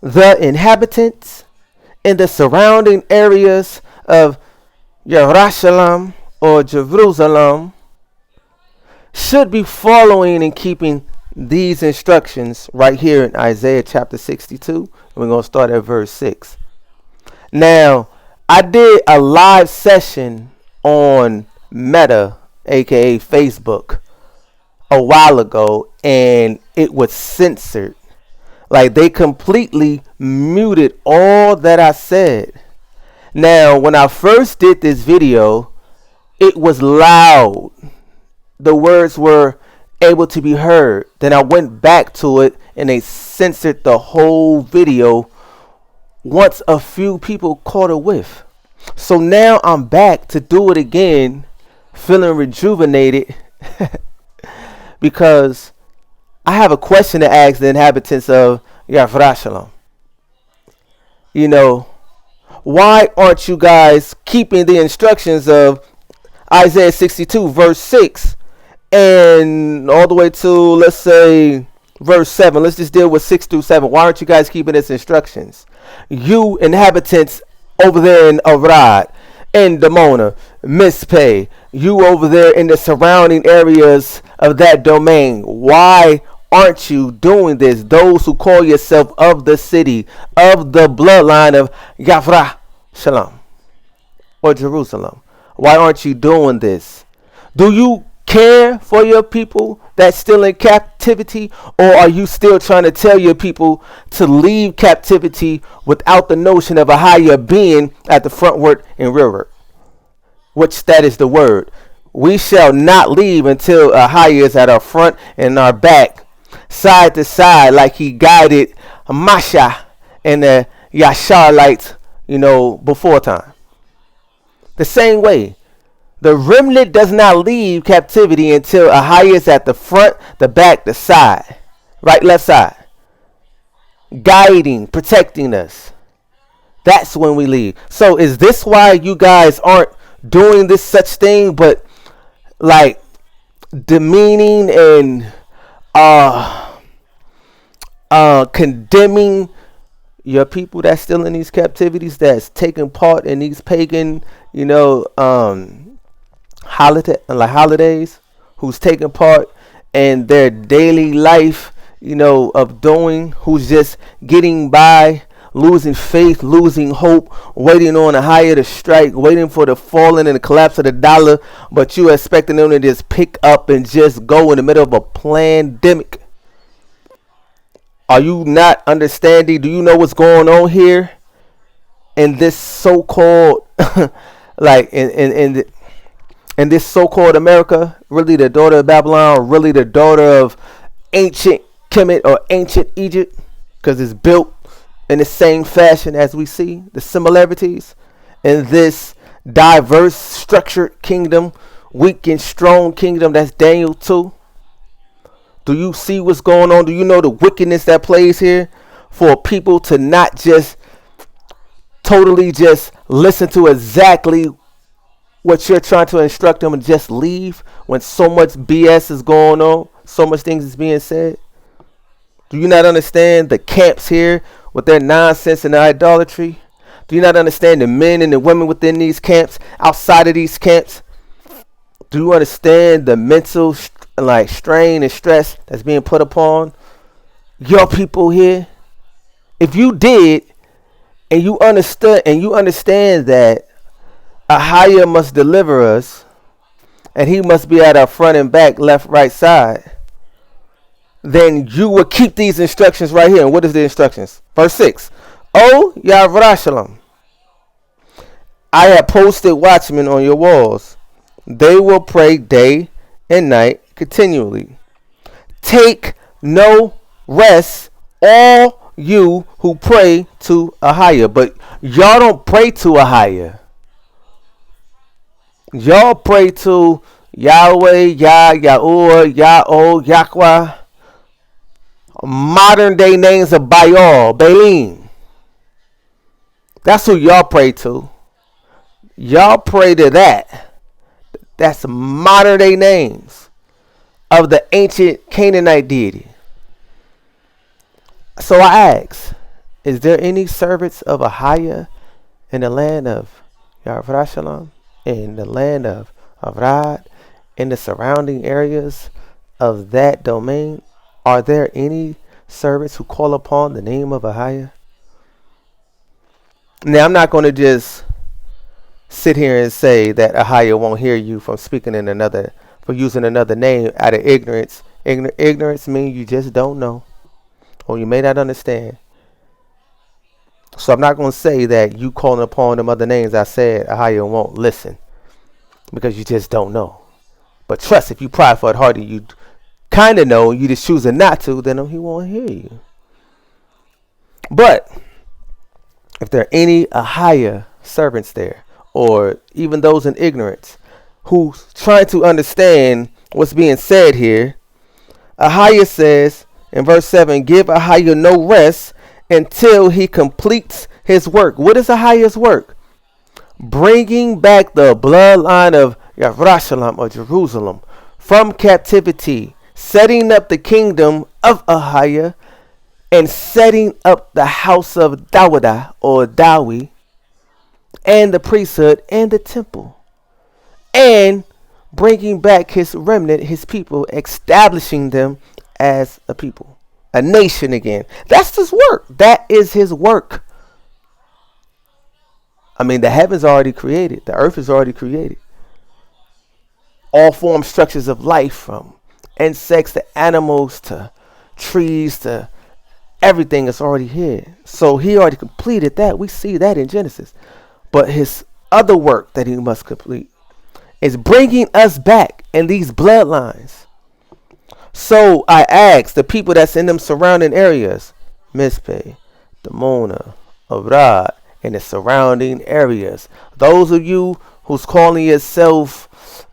the inhabitants in the surrounding areas of Jerusalem or Jerusalem should be following and keeping these instructions right here in Isaiah chapter 62. And we're going to start at verse 6. Now, I did a live session on Meta, aka Facebook, a while ago, and it was censored. Like, they completely muted all that I said. Now, when I first did this video, it was loud. The words were able to be heard. Then I went back to it and they censored the whole video once a few people caught a whiff. So now I'm back to do it again, feeling rejuvenated because I have a question to ask the inhabitants of Jerusalem. You know, why aren't you guys keeping the instructions of Isaiah 62 verse 6 and all the way to, let's say, verse 7? Let's just deal with 6 through 7. Why aren't you guys keeping its instructions? You inhabitants over there in Arad, in Damona, Mizpeh, you over there in the surrounding areas of that domain, why aren't you doing this? Those who call yourself of the city, of the bloodline of Jerusalem or Jerusalem, why aren't you doing this? Do you care for your people that's still in captivity, or are you still trying to tell your people to leave captivity without the notion of AHAYAH being at the frontward and rearward? Which that is the word. We shall not leave until AHAYAH is at our front and our back, side to side, like he guided Masha and the Yasharites, before time. The same way, the remnant does not leave captivity until AHAYAH is at the front, the back, the side, right, left side, guiding, protecting us. That's when we leave. So is this why you guys aren't doing this such thing, but like demeaning and condemning your people that's still in these captivities, that's taking part in these pagan, holidays, who's taking part in their daily life, of doing, who's just getting by, losing faith, losing hope, waiting on AHAYAH to strike, waiting for the falling and the collapse of the dollar, but you expecting them to just pick up and just go in the middle of a pandemic. Are you not understanding? Do you know what's going on here in this so-called like in this so-called America? Really the daughter of Babylon, really the daughter of ancient Kemet or ancient Egypt, because it's built in the same fashion as we see the similarities in this diverse structured kingdom, weak and strong kingdom that's Daniel 2. Do you see what's going on? Do you know the wickedness that plays here for people to not just totally just listen to exactly what you're trying to instruct them and just leave when so much BS is going on, so much things is being said? Do you not understand the camps here with their nonsense and their idolatry? Do you not understand the men and the women within these camps, outside of these camps? Do you understand the mental strain and stress that's being put upon your people here? If you did, and you understood and you understand that AHAYAH must deliver us, and he must be at our front and back, left, right side, then you will keep these instructions right here. And what is the instructions? Verse 6. O Jerusalem, I have posted watchmen on your walls. They will pray day and night continually. Take no rest, all you who pray to AHAYAH. But y'all don't pray to AHAYAH. Y'all pray to Yahweh, Yahuwah, Yahweh, modern day names of Baal, Baalim. That's who y'all pray to. Y'all pray to that. That's modern day names of the ancient Canaanite deity. So I ask, Is there any servants of AHAYAH in the land of Yarvarashalam, in the land of Avrad, in the surrounding areas of that domain? Are there any servants who call upon the name of AHAYAH? Now, I'm not going to just sit here and say that AHAYAH won't hear you from speaking in another, for using another name out of ignorance. Ignorance means you just don't know, or you may not understand. So I'm not going to say that you calling upon them other names I said AHAYAH won't listen, because you just don't know. But trust, if you prideful at heart and you kind of know, you just choosing not to, then he won't hear you. But if there are any AHAYAH servants there, or even those in ignorance, who's trying to understand what's being said here, AHAYAH says in verse 7, give AHAYAH no rest until he completes his work. What is AHAYAH's work? Bringing back the bloodline of Yarvarashalam, or Jerusalem, from captivity, setting up the kingdom of AHAYAH, and setting up the house of Dawadah, or Dawi, and the priesthood and the temple, and bringing back his remnant, his people, establishing them as a people, a nation again. That's his work. That is his work. I mean, the heavens are already created. The earth is already created. All form structures of life, from insects to animals to trees to everything, is already here. So he already completed that. We see that in Genesis. But his other work that he must complete is bringing us back in these bloodlines. So I ask the people that's in them surrounding areas, Mizpeh, Dimona, Avrad, and the surrounding areas, those of you who's calling yourself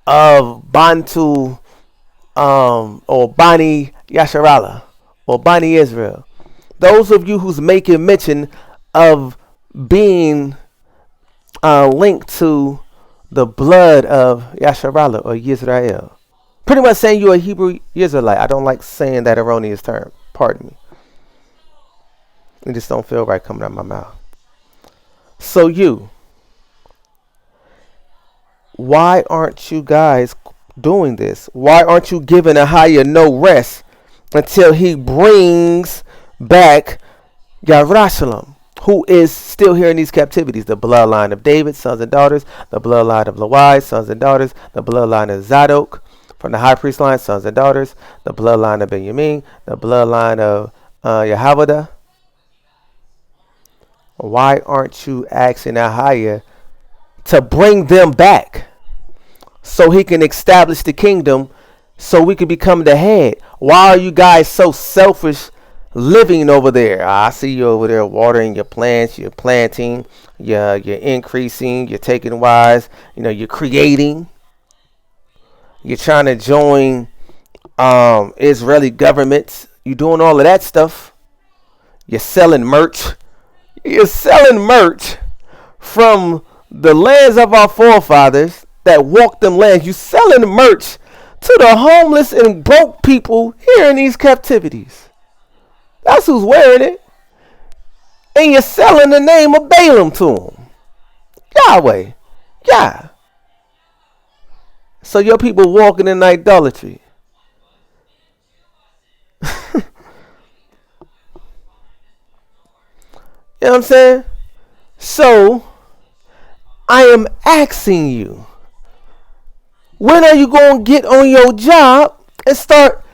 of Bantu, or Bani Yasharallah, or Bani Israel, those of you who's making mention of being linked to the blood of Yasharallah or Yisrael, pretty much saying you're a Hebrew Israelite. I don't like saying that erroneous term. Pardon me. It just don't feel right coming out of my mouth. So why aren't you guys doing this? Why aren't you giving AHAYAH no rest until he brings back Yarvarashalam, who is still here in these captivities? The bloodline of David, sons and daughters. The bloodline of Lawai, sons and daughters. The bloodline of Zadok, from the high priest line, sons and daughters. The bloodline of Benjamin. The bloodline of Yehoiada. Why aren't you asking AHAYAH to bring them back so he can establish the kingdom, so we can become the head? Why are you guys so selfish living over there? I see you over there watering your plants, you're planting, you're increasing, you're taking wives, you're creating, you're trying to join Israeli governments, you're doing all of that stuff. You're selling merch. You're selling merch from the lands of our forefathers that walked them lands. You're selling merch to the homeless and broke people here in these captivities. That's who's wearing it. And you're selling the name of Balaam to them. Yahweh. Yeah. So your people walking in idolatry. You know what I'm saying? So I am asking you, when are you going to get on your job and start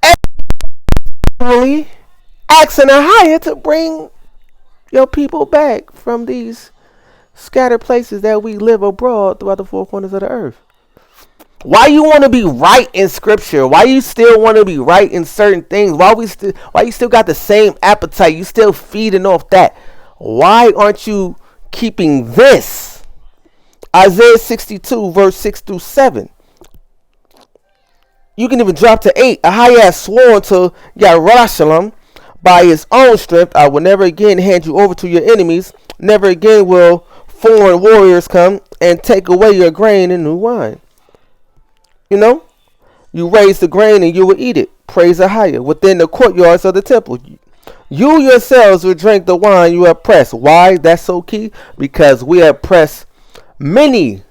actually asking AHAYAH to bring your people back from these scattered places that we live abroad throughout the four corners of the earth? Why you want to be right in scripture? Why you still want to be right in certain things? Why you still got the same appetite? You still feeding off that? Why aren't you keeping this? Isaiah 62 verse 6 through 7. You can even drop to 8. AHAYAH sworn to Yarvarashalam, by his own strength, I will never again hand you over to your enemies. Never again will foreign warriors come and take away your grain and new wine. You raise the grain and you will eat it. Praise AHAYAH within the courtyards of the temple. You yourselves will drink the wine you have pressed. Why? That's so key. Because we have pressed many,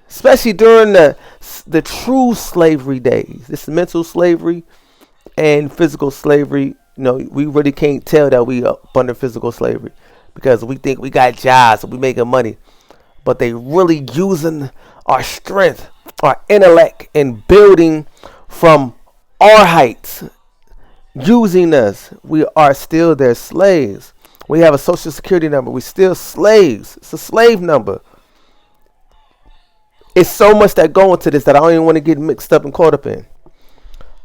especially during the true slavery days. This mental slavery and physical slavery. We really can't tell that we up under physical slavery because we think we got jobs and we making money, but they really using our strength, our intellect, and building from our heights, using us. We are still their slaves. We have a social security number. We still slaves. It's a slave number. It's so much that go into this that I don't even want to get mixed up and caught up in.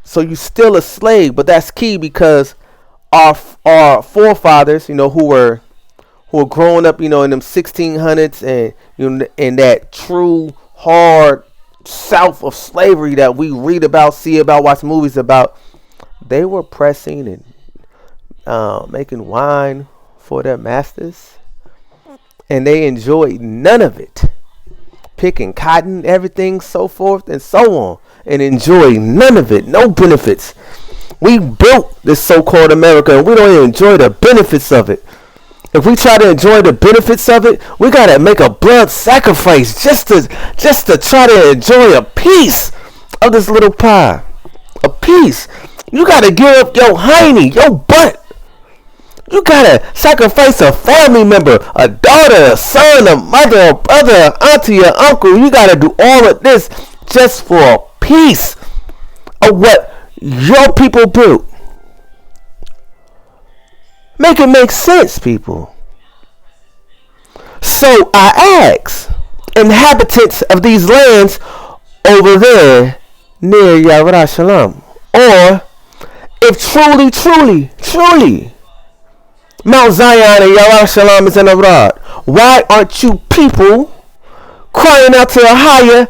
So you still a slave, but that's key because our forefathers, who were growing up, in them 1600s and in that true hard south of slavery that we read about, see about, watch movies about, they were pressing and making wine for their masters, and they enjoyed none of it. Picking cotton, everything, so forth and so on, and enjoy none of it, no benefits. We built this so-called America, and we don't even enjoy the benefits of it. If we try to enjoy the benefits of it, we gotta make a blood sacrifice just to try to enjoy a piece of this little pie. A piece. You gotta give up your hiney, your butt. You gotta sacrifice a family member, a daughter, a son, a mother, a brother, a auntie, a uncle. You gotta do all of this just for a piece of what your people built. Make it make sense, people. So I ask, inhabitants of these lands over there near Yerushalayim, or if truly Mount Zion and Yerushalayim is in abroad, why aren't you people crying out to AHAYAH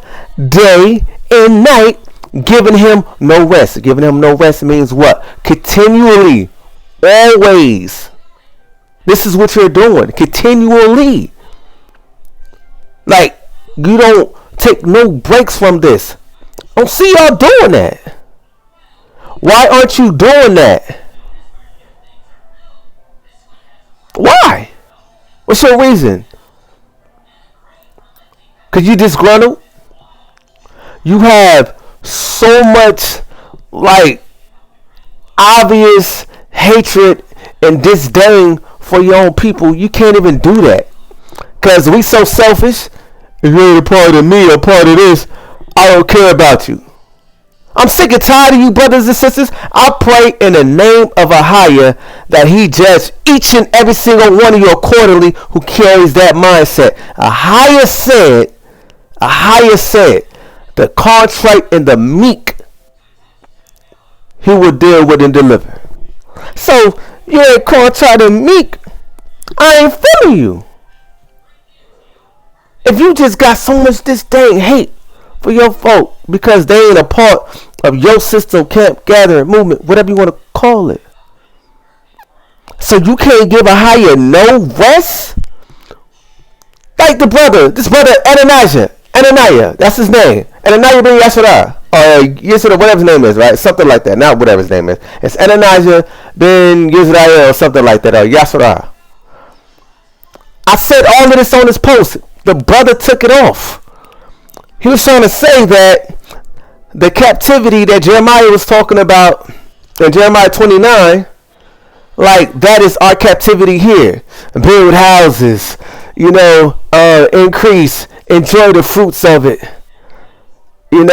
day and night, giving him no rest? Giving him no rest means what? Continually, always. This is what you're doing, continually. Like, you don't take no breaks from this. I don't see y'all doing that. Why aren't you doing that? Why? What's your reason? Because you disgruntled? You have so much, like, obvious hatred and disdain for your own people. You can't even do that. Because we so selfish. If you ain't a part of me, a part of this, I don't care about you. I'm sick and tired of you, brothers and sisters. I pray in the name of AHAYAH that he judge each and every single one of you accordingly who carries that mindset. AHAYAH said, the contrite and the meek he will deal with and deliver. So, you ain't contrite and meek, I ain't feeling you. If you just got so much disdain, hate for your folk because they ain't a part of your system, camp, gathering, movement, whatever you want to call it. So you can't give AHAYAH no rest? Like this brother Ananiah, that's his name. Ananiah ben Yasharah. Yisrael, whatever his name is, right? Something like that. Not whatever his name is. It's Ananiah ben Yisrael or something like that. Or Yasharah. I said all of this on his post. The brother took it off. He was trying to say that the captivity that Jeremiah was talking about in Jeremiah 29, like that is our captivity here. Build houses, increase, enjoy the fruits of it. Be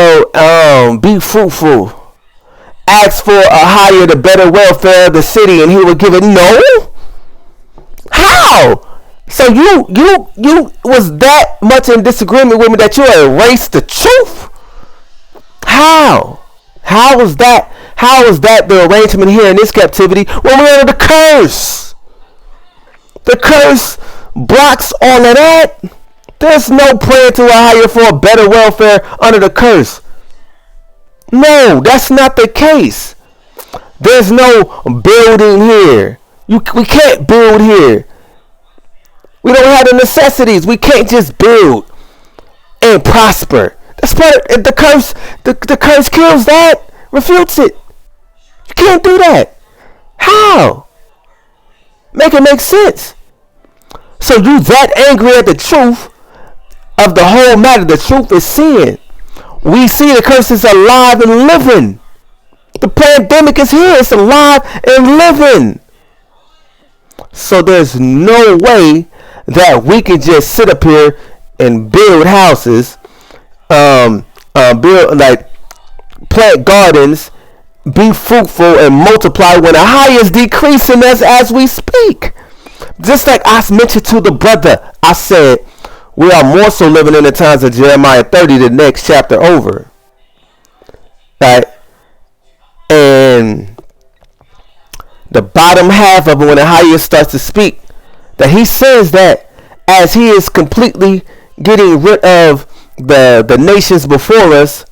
fruitful. Ask for AHAYAH, the better welfare of the city, and he will give it. No? How? So you was that much in disagreement with me that you erased the truth? How? How is that the arrangement here in this captivity when we're under the curse? The curse blocks all of that. There's no prayer to AHAYAH for a better welfare under the curse. No, that's not the case. There's no building here. We can't build here. We don't have the necessities. We can't just build and prosper. That's part of the curse. The curse kills that, refutes it. You can't do that. How? Make it make sense. So you that angry at the truth of the whole matter. The truth is sin. We see the curse is alive and living. The pandemic is here. It's alive and living. So there's no way that we can just sit up here and build houses, build like plant gardens, be fruitful and multiply when AHAYAH is decreasing us as we speak. Just like I mentioned to the brother, I said we are more so living in the times of Jeremiah 30, the next chapter over. Right? And the bottom half of it, when AHAYAH starts to speak, that he says that as he is completely getting rid of the nations before us,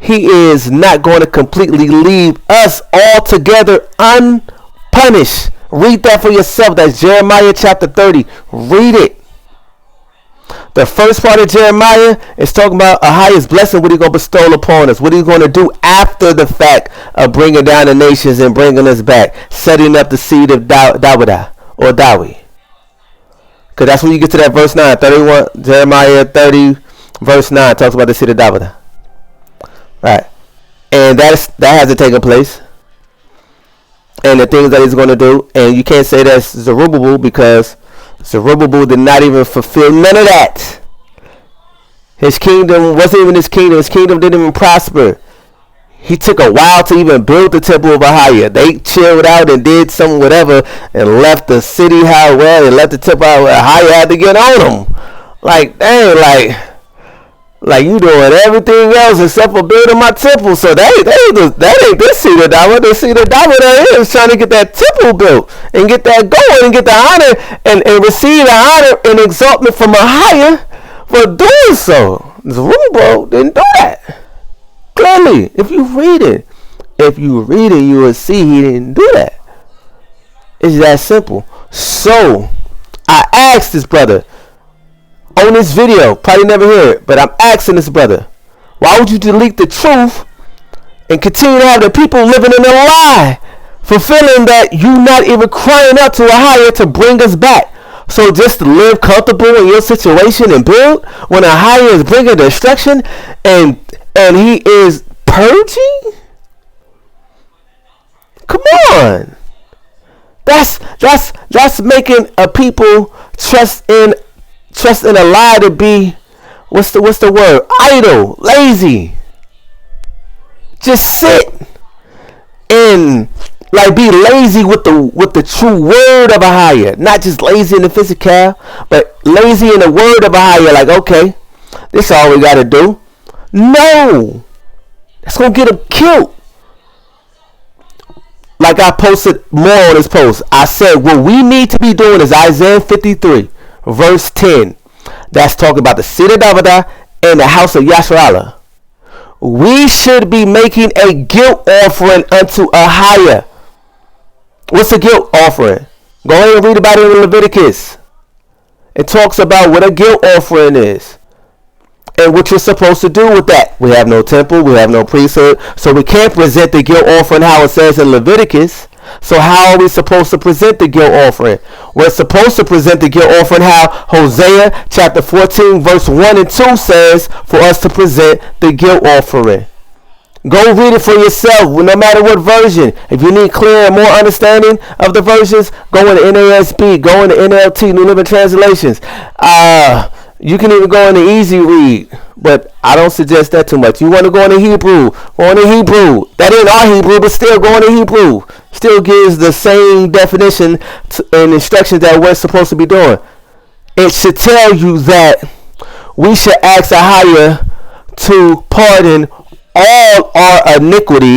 he is not going to completely leave us altogether unpunished. Read that for yourself. That's Jeremiah chapter 30. Read it. The first part of Jeremiah is talking about AHAYAH's blessing, what he's going to bestow upon us, what he's going to do after the fact of bringing down the nations and bringing us back, setting up the seed of Dawidah or Dawi. Because that's when you get to that verse 9, 31, Jeremiah 30, verse 9, talks about the seed of Dawidah. Right. And that hasn't taken place. And the things that he's going to do. And you can't say that's Zerubbabel, because Zerubbabel did not even fulfill none of that. His kingdom wasn't even his kingdom. His kingdom didn't even prosper. He took a while to even build the temple of AHAYAH. They chilled out and did some whatever and left the city how well and left the temple how AHAYAH had to get on them. Like, dang, like you doing everything else except for building my temple. So that ain't this seed of Dawidah. The seed of Dawidah is trying to get that temple built and get that going and get the honor and receive the honor and exaltment from AHAYAH for doing so. Zerubbabel didn't do that. Clearly, if you read it, you will see he didn't do that. It's that simple. So I asked this brother on this video, probably never hear it, but I'm asking this brother, why would you delete the truth and continue to have the people living in a lie, fulfilling that you not even crying out to AHAYAH to bring us back? So just to live comfortable in your situation and build when AHAYAH is bringing destruction and he is purging? Come on. That's making a people trust in a lie to be, what's the word? Idle, lazy. Just sit and like be lazy with the true word of AHAYAH. Not just lazy in the physical, but lazy in the word of AHAYAH. Like, okay, this is all we got to do. No, that's gonna get them killed. Like I posted more on this post, I said what we need to be doing is Isaiah 53 verse 10. That's talking about the seed of Dawidah and the house of Yasharallah. We should be making a guilt offering unto AHAYAH. What's a guilt offering? Go ahead and read about it in Leviticus. It talks about what a guilt offering is and what you're supposed to do with that. We have no temple, we have no priesthood, so we can't present the guilt offering how it says in Leviticus. So how are we supposed to present the guilt offering? We're supposed to present the guilt offering how Hosea chapter 14 verse 1 and 2 says for us to present the guilt offering. Go read it for yourself, no matter what version. If you need clear and more understanding of the versions, go into NASB, go into NLT, New Living Translations. You can even go into Easy Read, but I don't suggest that too much. You want to go into Hebrew, go into Hebrew. That ain't our Hebrew, but still go into Hebrew. Still gives the same definition and instructions that we're supposed to be doing. It should tell you that we should ask AHAYAH to pardon all our iniquities